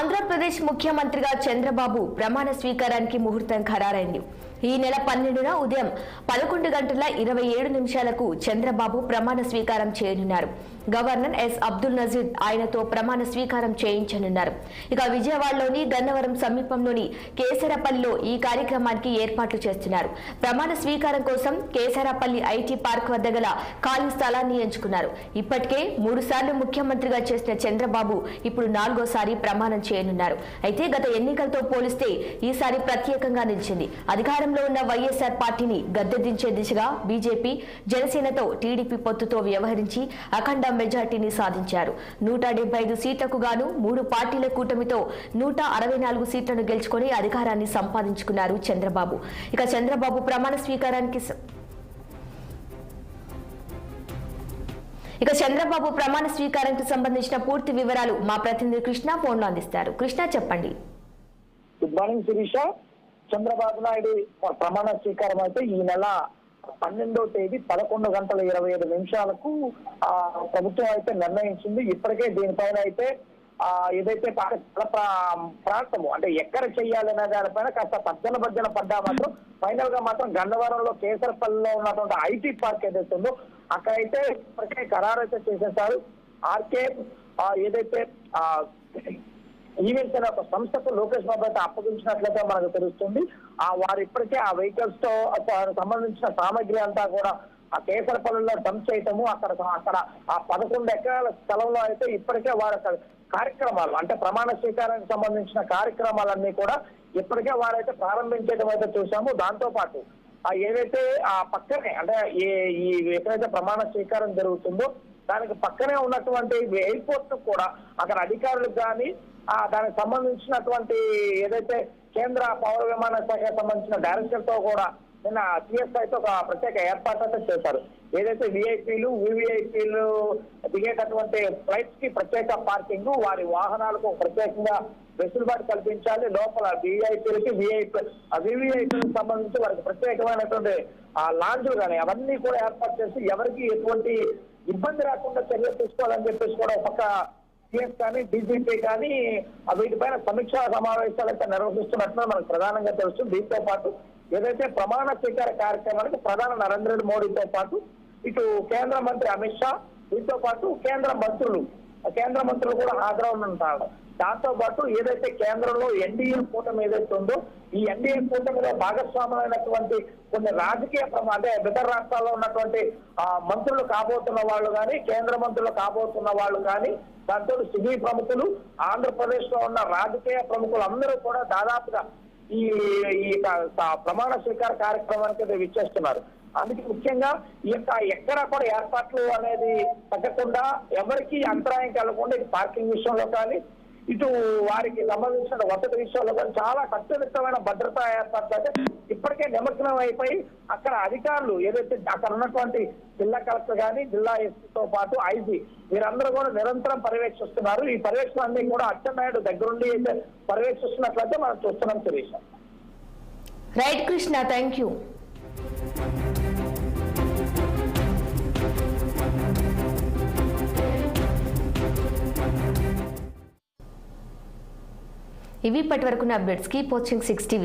ఆంధ్రప్రదేశ్ ముఖ్యమంత్రిగా చంద్రబాబు ప్రమాణ స్వీకారానికి ముహూర్తం ఖరారైంది. ఈ నెల 12న ఉదయం 11:27 చంద్రబాబు ప్రమాణ స్వీకారం చేయనున్నారు. గవర్నర్ ఎస్ అబ్దుల్ నజీర్ ఆయనతో ప్రమాణ స్వీకారం చేయించనున్నారు. ఇక విజయవాడలోని గన్నవరం సమీపంలోని కేసరపల్లిలో ఈ కార్యక్రమానికి ఏర్పాట్లు చేస్తున్నారు. ప్రమాణ స్వీకారం కోసం కేసరపల్లి ఐటీ పార్క్ వద్ద గల ఖాళీ స్థలాన్ని ఎంచుకున్నారు. ఇప్పటికే 3 సార్లు ముఖ్యమంత్రిగా చేసిన చంద్రబాబు ఇప్పుడు 4వ సారి ప్రమాణం చేయనున్నారు. అయితే గత ఎన్నికలతో పోలిస్తే ఈసారి ప్రత్యేకంగా నిలిచింది. అధికారంలో ఉన్న వైఎస్ఆర్ పార్టీని గద్దెదించే దిశగా బీజేపీ, జనసేనతో టీడీపీ పొత్తుతో వ్యవహరించి అఖండ మెజార్టీని సాధించారు. 175 సీట్లకు గాను 3 పార్టీల కూటమితో 164 సీట్లను గెలుచుకొని అధికారాన్ని సంపాదించుకున్నారు చంద్రబాబు. ఇక చంద్రబాబు ప్రమాణ స్వీకారానికి సంబంధించిన పూర్తి వివరాలు మా ప్రతినిధి కృష్ణ ఫోన్లో అందిస్తారు. కృష్ణ, చెప్పండి. Good morning Sirisha. చంద్రబాబు నాయుడు ప్రమాణ స్వీకారం అయితే ఈ నెల 12వ తేదీ 11:27 ప్రభుత్వం అయితే నిర్ణయించింది. ఇప్పటికే దీనిపైన అయితే ఏదైతే ప్రాంతము అంటే ఎక్కడ చెయ్యాలనే దానిపైన కాస్త భర్జన పడ్డా మాత్రం ఫైనల్ గా మాత్రం గన్నవరంలో కేసరపల్లిలో ఉన్నటువంటి ఐటీ పార్క్ ఏదైతే ఉందో అక్కడైతే ఇప్పటికే ఖరారు అయితే చేసేసారు. ఆర్కే ఏదైతే ఈవెంట్స్ అనే ఒక సంస్థకు లోకేష్ బాబు అయితే అప్పగించినట్లయితే మనకు తెలుస్తుంది. వారు ఇప్పటికే ఆ వెహికల్స్ తో సంబంధించిన సామాగ్రి అంతా కూడా ఆ కేసరపల్లిలో డంప్ చేయటము, అక్కడ ఆ 11 ఎకరాల స్థలంలో అయితే ఇప్పటికే వారి కార్యక్రమాలు అంటే ప్రమాణ స్వీకారానికి సంబంధించిన కార్యక్రమాలన్నీ కూడా ఇప్పటికే వారైతే ప్రారంభించడం అయితే చూసాము. దాంతో పాటు ఏదైతే ఆ పక్కనే అంటే ఎక్కడైతే ప్రమాణ స్వీకారం జరుగుతుందో దానికి పక్కనే ఉన్నటువంటి ఎయిర్పోర్ట్ కూడా అక్కడ అధికారులకు కానీ దానికి సంబంధించినటువంటి ఏదైతే కేంద్ర పౌర విమాన శాఖకు సంబంధించిన డైరెక్టర్ తో కూడా నిన్న సిఎస్ఐతో ఒక ప్రత్యేక ఏర్పాటు అయితే చేశారు. ఏదైతే విఐపీలు, వివిఐపీలు దిగేటటువంటి ఫ్లైట్స్ కి ప్రత్యేక పార్కింగ్, వారి వాహనాలకు ప్రత్యేకంగా వెసులుబాటు కల్పించాలి. లోపల విఐపీలకి వివిఐపీలకు సంబంధించి వారికి ప్రత్యేకమైనటువంటి లాంజ్లు కానీ అవన్నీ కూడా ఏర్పాటు చేసి ఎవరికి ఎటువంటి ఇబ్బంది రాకుండా చర్యలు తీసుకోవాలని చెప్పేసి కూడా ఒక సిఎస్ కానీ డీజీపీ కానీ వీటిపైన సమీక్షా సమావేశాలు అయితే నిర్వహిస్తున్నట్లు మనకు ప్రధానంగా తెలుస్తుంది. దీంతో పాటు ఏదైతే ప్రమాణ స్వీకార కార్యక్రమానికి ప్రధాని నరేంద్ర మోడీతో పాటు ఇటు కేంద్ర మంత్రి అమిత్ షా, దీంతో పాటు కేంద్ర మంత్రులు కూడా హాజరవుతుంటారు. దాంతో పాటు ఏదైతే కేంద్రంలో ఎన్డీఏ కూటమి ఏదైతే ఉందో ఈ ఎన్డీఏ కూటమిలో భాగస్వాములైనటువంటి కొన్ని రాజకీయ అంటే ఇతర రాష్ట్రాల్లో ఉన్నటువంటి మంత్రులు కాబోతున్న వాళ్ళు కానీ, కేంద్ర మంత్రులు కాబోతున్న వాళ్ళు కానీ, దాంతో సినీ ప్రముఖులు, ఆంధ్రప్రదేశ్ లో ఉన్న రాజకీయ ప్రముఖులు అందరూ కూడా దాదాపుగా ఈ ప్రమాణ స్వీకార కార్యక్రమానికి విచ్చేస్తున్నారు. అందుకే ముఖ్యంగా ఈ యొక్క ఎక్కడా కూడా ఏర్పాట్లు అనేది తగ్గకుండా ఎవరికి అంతరాయం కలగకుండా ఇటు పార్కింగ్ విషయంలో కానీ ఇటు వారికి సంబంధించిన వసతి విషయంలో కానీ చాలా కట్టుదిట్టమైన భద్రతా ఏర్పాట్లు అయితే ఇప్పటికే నిమగ్నం అయిపోయి అక్కడ అధికారులు ఏదైతే అక్కడ ఉన్నటువంటి జిల్లా కలెక్టర్ కానీ, జిల్లా ఎస్పీతో పాటు ఐజీ వీరందరూ కూడా నిరంతరం పర్యవేక్షిస్తున్నారు. ఈ పర్యవేక్షణ అన్ని కూడా అచ్చెన్నాయుడు దగ్గరుండి అయితే పర్యవేక్షిస్తున్నట్లయితే మనం చూస్తున్నాం. Shirisha. Right Krishna, thank you. ఇవి ఇప్పటి వరకున్న అప్డేట్స్. Keep watching 6 TV.